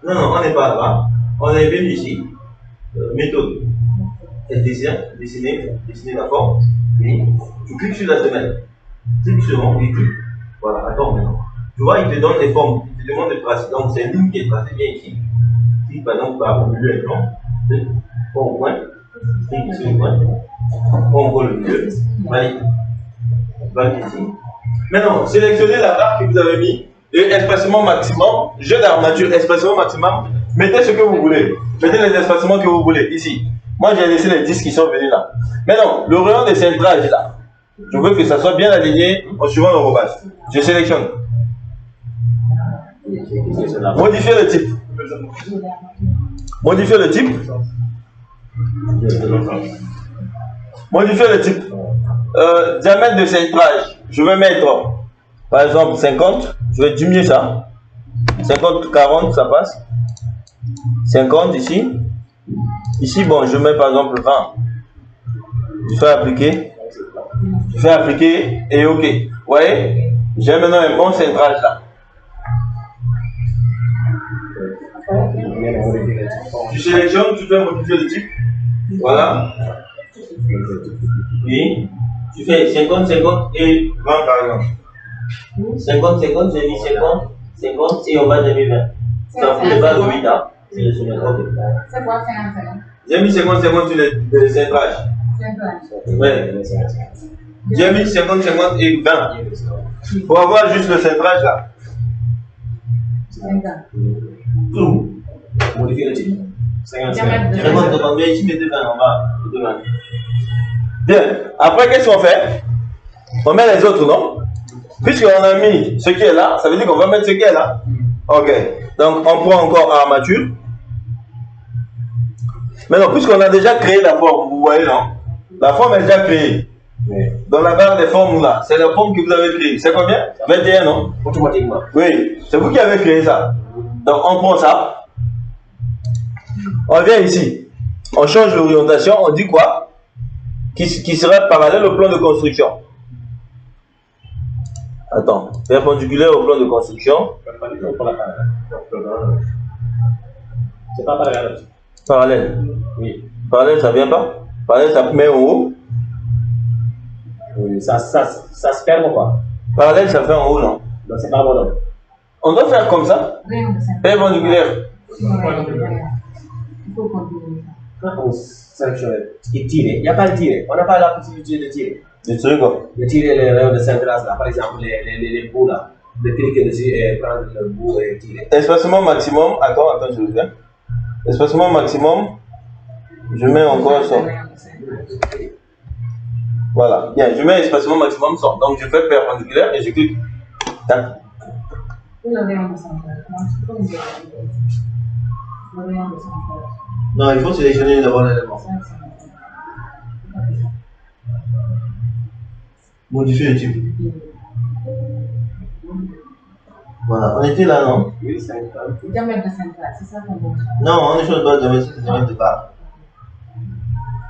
S1: Non, on n'est pas là-bas. On est venu ici. Méthode. Dessiner la forme. Et tu cliques sur la semelle. Clique sur mon équipe. Voilà, attends maintenant. Tu vois, il te donne les formes, il te demande de tracer. Donc, c'est une ligne qui est tracée bien ici. Clique par exemple par le milieu écran. Bon point. Clique sur le point. On voit le milieu. Valide. Valide ici. Maintenant, sélectionnez la barre que vous avez mis. Et espacement maximum, jeu d'armature, espacement maximum. Mettez ce que vous voulez. Mettez les espacements que vous voulez ici. Moi, j'ai laissé les 10 qui sont venus là. Maintenant, le rayon de centrage là. Je veux que ça soit bien aligné en suivant le rebas. Je sélectionne. Modifier le type. Modifier le type. Modifier le type. Diamètre de centrage. Je vais mettre, par exemple, 50. Je vais diminuer ça. 50, 40, ça passe. 50 ici. Ici, bon, je mets par exemple 20. Je fais appliquer. Je fais appliquer et OK. Vous voyez? J'ai maintenant un bon centrage là. Tu sélectionnes, tu fais modifier le type. Voilà. Puis, tu fais 50, 50 et 20 par exemple. 50, 50, j'ai mis 50, 50 et on va j'ai mis 20. Ça fait pas de 8 ans. C'est
S2: quoi 50?
S1: J'ai mis 50, 50 sur les centrages. Ouais. J'ai mis 50, 50 et 20. Pour avoir juste le centrage là. Tout. Modifier le type. 50, 50, ici, mettez 20 en bas. Bien. Après, qu'est-ce qu'on fait? On met les autres, non? Puisqu'on a mis ce qui est là, ça veut dire qu'on va mettre ce qui est là. Ok. Donc, on prend encore armature. Maintenant, puisqu'on a déjà créé la forme, vous voyez, non? La forme est déjà créée. Dans la barre des formes là, c'est la forme que vous avez créée. C'est combien? 21, non?
S3: Automatiquement.
S1: Oui, c'est vous qui avez créé ça. Donc, on prend ça. On vient ici. On change l'orientation. On dit quoi? Qui serait parallèle au plan de construction. Attends. Perpendiculaire au plan de construction.
S3: C'est pas parallèle.
S1: Parallèle.
S3: Oui.
S1: Parallèle, ça vient pas? Parallèle, ça met en haut.
S3: Oui, ça se perd ou quoi?
S1: Parallèle, ça fait en haut, non?
S3: Non, c'est pas bon. Non.
S1: On doit faire comme ça. Perpendiculaire.
S2: Il faut continuer.
S3: Quand on sélectionne et tirer, il n'y a pas de tirer. On n'a pas la possibilité de tirer.
S1: De tirer quoi?
S3: De tirer les rayons de centrage là, par exemple les bouts là. De cliquer dessus et prendre le bout et tirer.
S1: Espacement maximum. Attends, je reviens. Espacement maximum. Je mets encore ça. Voilà. Bien, je mets espacement maximum 100. Donc je fais perpendiculaire et je clique. Tac. Non, il faut sélectionner d'abord l'élément. Modifier le type. Voilà, on était là, non?
S3: Oui, c'est un
S2: Diamètre de centrale, c'est ça qu'on veut.
S1: Non, on est sur le bas de diamètre de barre.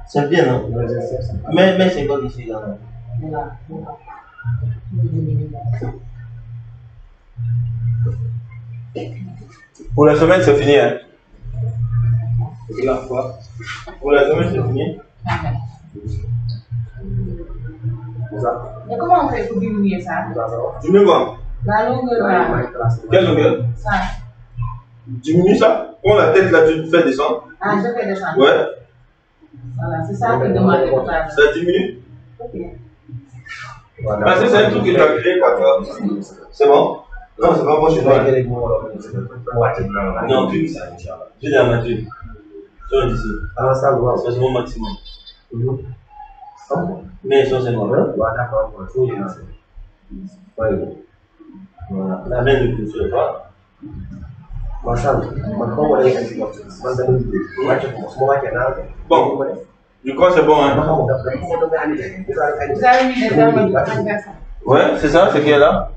S1: C'est bien, non? Mais c'est pas ici, là, non? Pour la semaine, c'est fini, hein? Pour la semaine, c'est fini.
S2: Mais comment on fait pour diminuer ça?
S1: Diminue quoi?
S2: La longueur là.
S1: Quelle longueur?
S2: Ça.
S1: Diminue ça. Prends la tête là, tu fais descendre.
S2: Ah, je fais descendre.
S1: Ouais.
S2: Voilà, c'est ça que demande pour ça.
S1: Ça diminue.
S2: Ok.
S1: Parce que c'est un truc que tu as créé, quoi, tu vois. C'est bon? Non, c'est pas bon chez toi. Non, plus que ça. J'ai des armatures. Tu vois ici. C'est mon maximum. Mais essentiellement.
S3: D'accord.
S1: Voilà. La main ne pousse pas. Bon, je crois que c'est bon, hein?
S2: Vous avez mis des diamètres transversaux.
S1: Ouais, c'est ça, ce qui est là.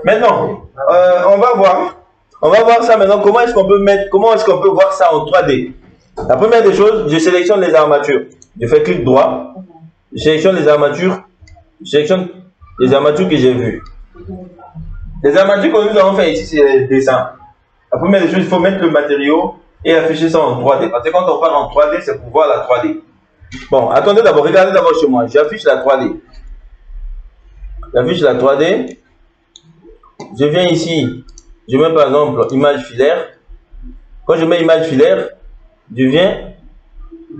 S1: Maintenant, on va voir ça maintenant. Comment est-ce qu'on peut voir ça en 3D? La première des choses, je sélectionne les armatures. Je fais clic droit. Je sélectionne les armatures. Je sélectionne les armatures que j'ai vues. Les armatures que nous avons fait ici, c'est les dessins. La première des choses, il faut mettre le matériau et afficher ça en 3D. Parce que quand on parle en 3D, c'est pour voir la 3D. Bon, attendez d'abord, regardez d'abord chez moi. J'affiche la 3D. J'affiche la 3D. Je viens ici, je mets par exemple image filaire. Quand je mets image filaire, je viens.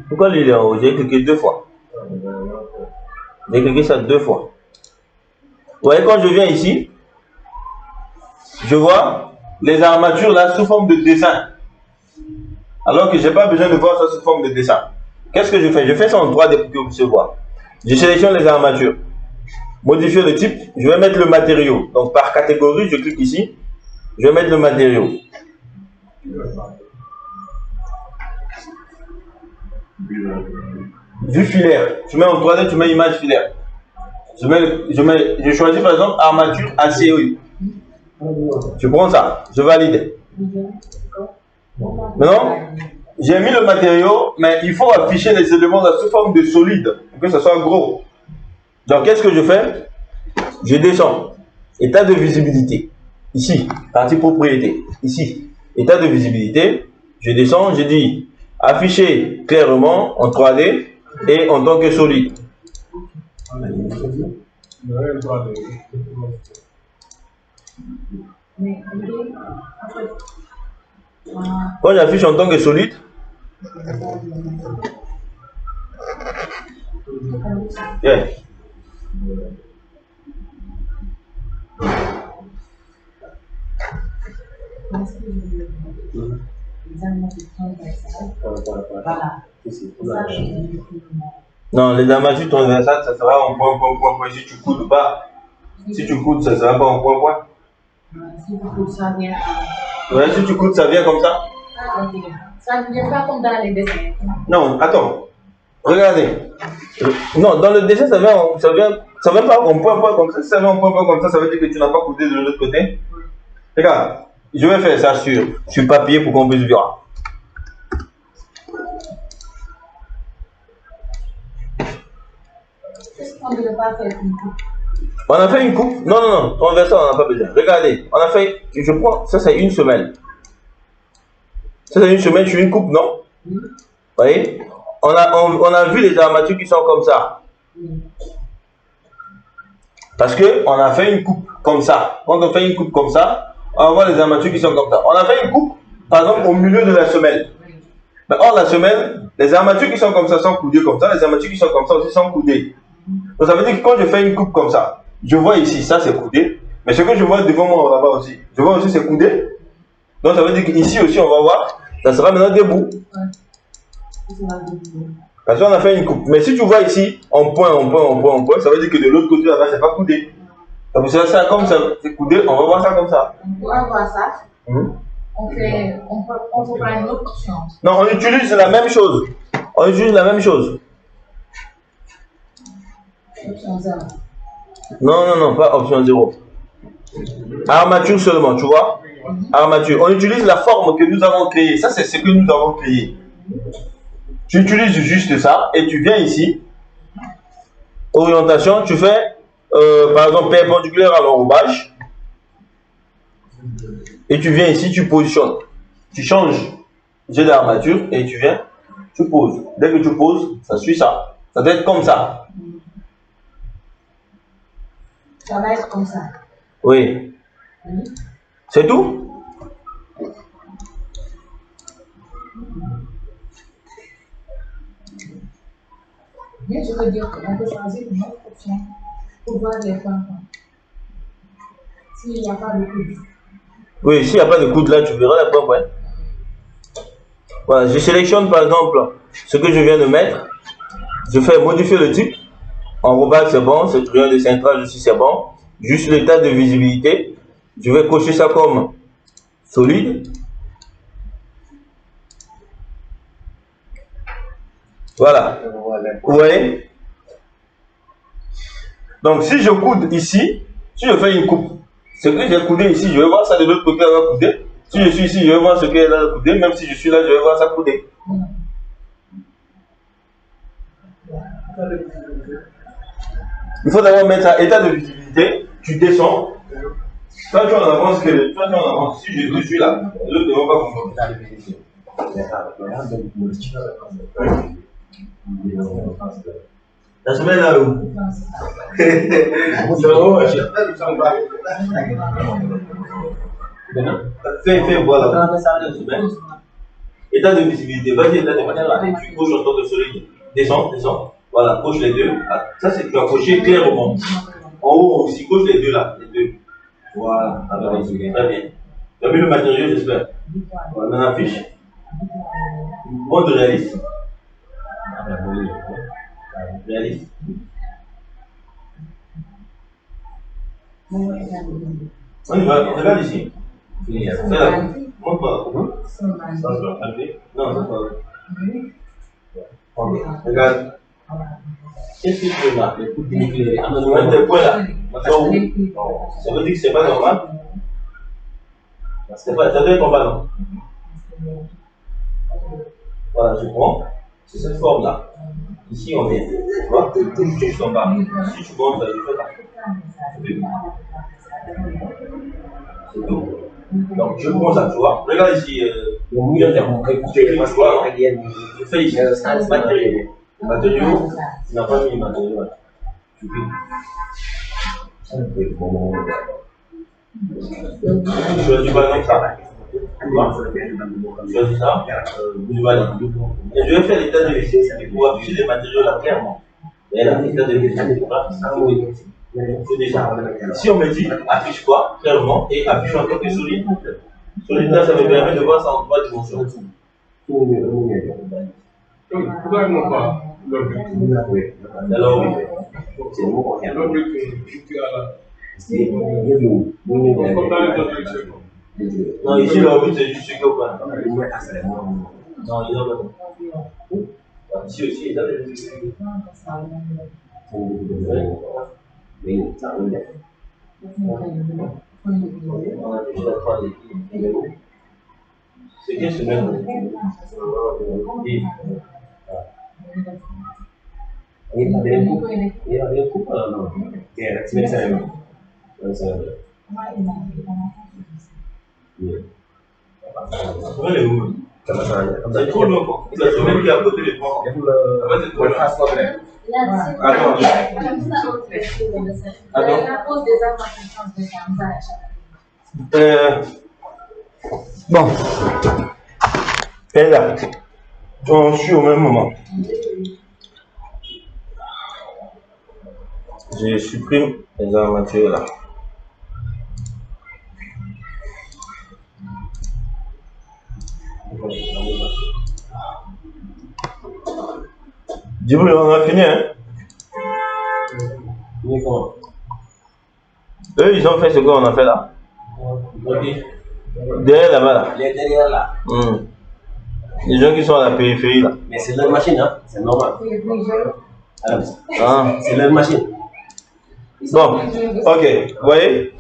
S1: Pourquoi lui il est en haut? J'ai cliqué 2 fois. J'ai cliqué ça 2 fois. Vous voyez, quand je viens ici, je vois les armatures là sous forme de dessin. Alors que je n'ai pas besoin de voir ça sous forme de dessin. Qu'est-ce que je fais? Je fais ça en 3D pour que vous puissiez voir. Je sélectionne les armatures. Modifier le type, je vais mettre le matériau. Donc par catégorie, je clique ici. Je vais mettre le matériau. Vue filaire. Tu mets en 3D, tu mets image filaire. Je choisis par exemple armature ACE. Je prends ça, je valide. Maintenant, j'ai mis le matériau, mais il faut afficher les éléments sous forme de solide pour que ce soit gros. Donc, qu'est-ce que je fais? Je descends. État de visibilité. Ici, partie propriété. Ici, état de visibilité. Je descends, je dis afficher clairement en 3D et en tant que solide. Quand j'affiche en tant que solide, yeah. Non, les armatures transversales, ça sera en point. Si tu coudes ou pas. Si tu coudes, ça sera pas en point.
S2: Si tu coudes, ça vient.
S1: Ouais, si tu coudes, ça vient comme ça.
S2: Ça ne vient pas comme dans les dessins.
S1: Non, attends. Regardez. Non, dans le dessin, ça vient pas en point comme ça. Si ça vient en point comme ça veut dire que tu n'as pas coudé de l'autre côté. Regarde, je vais faire ça sur papier pour qu'on puisse voir.
S2: On ne devait pas faire une coupe.
S1: On a fait une coupe. Non, transversal, on n'a pas besoin. Regardez, on a fait. Je prends. Ça, c'est une semelle. Ça, c'est une semelle sur une coupe, non? Vous voyez? On a vu les armatures qui sont comme ça. Parce qu'on a fait une coupe comme ça. Quand on fait une coupe comme ça, on va voir les armatures qui sont comme ça. On a fait une coupe, par exemple, au milieu de la semelle. Mais hors la semelle, les armatures qui sont comme ça sont coudées comme ça. Les armatures qui sont comme ça aussi sont coudées. Donc ça veut dire que quand je fais une coupe comme ça, je vois ici, ça c'est coudé. Mais ce que je vois devant moi là-bas aussi, je vois aussi c'est coudé. Donc ça veut dire qu'ici aussi on va voir, ça sera maintenant debout. Parce qu'on a fait une coupe. Mais si tu vois ici, en point, ça veut dire que de l'autre côté là-bas, c'est pas coudé. Donc ça comme ça, c'est coudé, on va voir ça comme ça.
S2: Pour avoir ça, on peut prendre une autre option.
S1: Non, on utilise la même chose.
S2: Option 0.
S1: Non, pas option 0. Armature seulement, tu vois? Armature. On utilise la forme que nous avons créée. Ça, c'est ce que nous avons créé. Tu utilises juste ça et tu viens ici. Orientation, tu fais par exemple perpendiculaire à l'enrobage. Et tu viens ici, tu positionnes. Tu changes j'ai l'armature et tu viens, tu poses. Dès que tu poses, ça suit ça. Ça doit être comme ça.
S2: Ça va être comme ça.
S1: Oui. C'est tout?
S2: Mais je veux dire qu'on peut choisir une autre option pour voir les points. S'il n'y a pas de coude.
S1: Oui, s'il n'y a pas de coude là, tu verras les points. Voilà, je sélectionne par exemple ce que je viens de mettre. Je fais modifier le type. Enrobage c'est bon, c'est rien de centrage aussi c'est bon. Juste l'état de visibilité. Je vais cocher ça comme solide. Voilà. Vous voyez? Donc si je coude ici, si je fais une coupe, ce que j'ai coudé ici, je vais voir ça de l'autre côté, elle va couder. Si je suis ici, je vais voir ce qu'elle a coudé. Même si je suis là, je vais voir ça couder. Il faut d'abord mettre ça état de visibilité. Tu descends. Quand tu en avances, si je suis là, l'autre ne va pas comprendre. La semelle là où? Fais voir la semaine. État de visibilité, vas-y, état de visibilité. Tu couches en tant que solide. Descends, descends. Voilà, couche les deux. Ça, c'est tu as coché clairement. En haut, aussi, couche les deux là. Les deux. Voilà, alors, très bien. Tu as vu le matériau, j'espère. Voilà, on affiche. Monde réaliste. Réaliste. On y va, regarde ici. Montre-moi. Non, c'est pas. Regarde. Qu'est-ce que tu veux là? Tes points là. Ça veut dire que c'est pas normal. Ça doit être en bas, non? Voilà, je prends. C'est cette forme là. Ici, on vient. Tu vois? Juste en bas. Si tu montes, je fais ça. C'est tout. Donc, je prends ça, tu vois. Regarde ici. Je fais ici. Matériaux. Tu n'as pas mis matériaux. Tu choisis par exemple ça. Je choisis ça. Je valide. Et je vais faire l'état de visibilité pour afficher les matériaux là clairement. Et là, l'état de visibilité. Déjà. Si on me dit affiche quoi clairement et affiche en tant que solide. Solide là, ça me permet de voir ça en 3 dimensions.
S4: Pourquoi ils n'ont pas l'objectif?
S1: Alors,
S4: L'objectif, tu as là.
S1: Non, ici, le but, c'est juste ce qu'on pas. Non, il n'y a pas. Ici aussi, il y a des. C'est quelle semaine? C'est trop long. La semaine qui a côté les points. C'est trop long. Bon. Et là, on suit au même moment. Je supprime les armatures là. Du coup, on a fini, hein? Eux, ils ont fait ce qu'on a fait là. Derrière là-bas là.
S3: Derrière là.
S1: Les gens qui sont à la périphérie là.
S3: Mais c'est leur machine, hein? C'est normal.
S1: Ah.
S3: C'est leur machine.
S1: Bon, ok, vous voyez?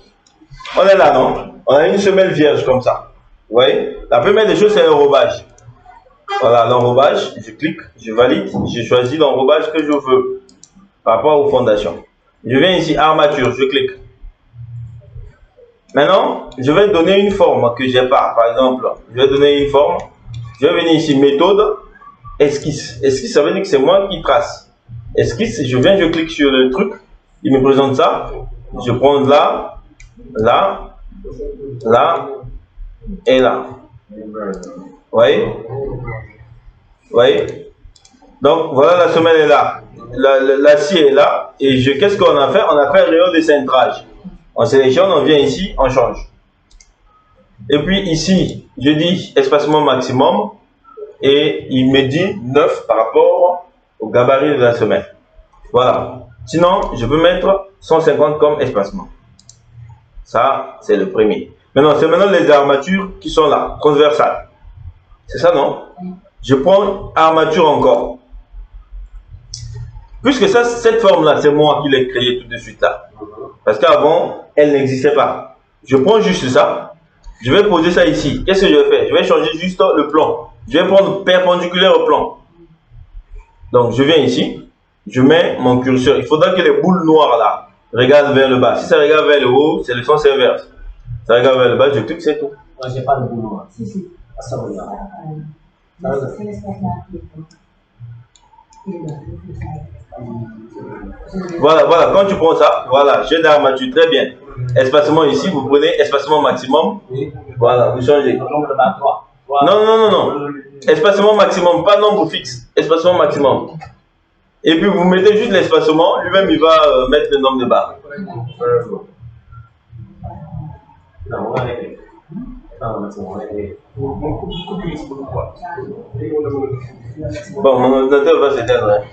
S1: On est là, non? On a une semelle vierge comme ça. Vous voyez? La première des choses, c'est l'enrobage. Voilà, l'enrobage, je clique, je valide, je choisis l'enrobage que je veux par rapport aux fondations. Je viens ici, armature, je clique. Maintenant, je vais donner une forme que j'ai pas. Par exemple, je vais donner une forme. Je vais venir ici, méthode, esquisse. Esquisse, ça veut dire que c'est moi qui trace. Esquisse, je viens, je clique sur le truc. Il me présente ça. Je prends là, là, là et là. Vous voyez? Vous voyez? Donc, voilà, la semelle est là. La scie est là. Et qu'est-ce qu'on a fait? On a fait un rayon de cintrage. On sélectionne, on vient ici, on change. Et puis ici, je dis espacement maximum. Et il me dit 9 par rapport au gabarit de la semelle. Voilà. Sinon, je peux mettre 150 comme espacement. Ça, c'est le premier. Maintenant, c'est maintenant les armatures qui sont là, transversales. C'est ça, non? Je prends armature encore. Puisque ça, cette forme-là, c'est moi qui l'ai créée tout de suite là. Parce qu'avant, elle n'existait pas. Je prends juste ça. Je vais poser ça ici. Qu'est-ce que je vais faire? Je vais changer juste le plan. Je vais prendre perpendiculaire au plan. Donc, je viens ici. Je mets mon curseur. Il faudra que les boules noires là regardent vers le bas. Si ça regarde vers le haut, c'est le sens inverse. Ça regarde vers le bas, je clique, c'est tout.
S3: Moi, j'ai pas de boule noire. Si. Ah, ça regarde.
S1: Voilà, voilà, quand tu prends ça, voilà, jet d'armature, très bien. Espacement ici, vous prenez espacement maximum. Voilà, vous changez. Non, non, non, non. Espacement maximum, pas nombre fixe. Espacement maximum. Et puis vous mettez juste l'espacement, lui-même il va mettre le nombre de barres. Bon, mon ordinateur va s'éteindre.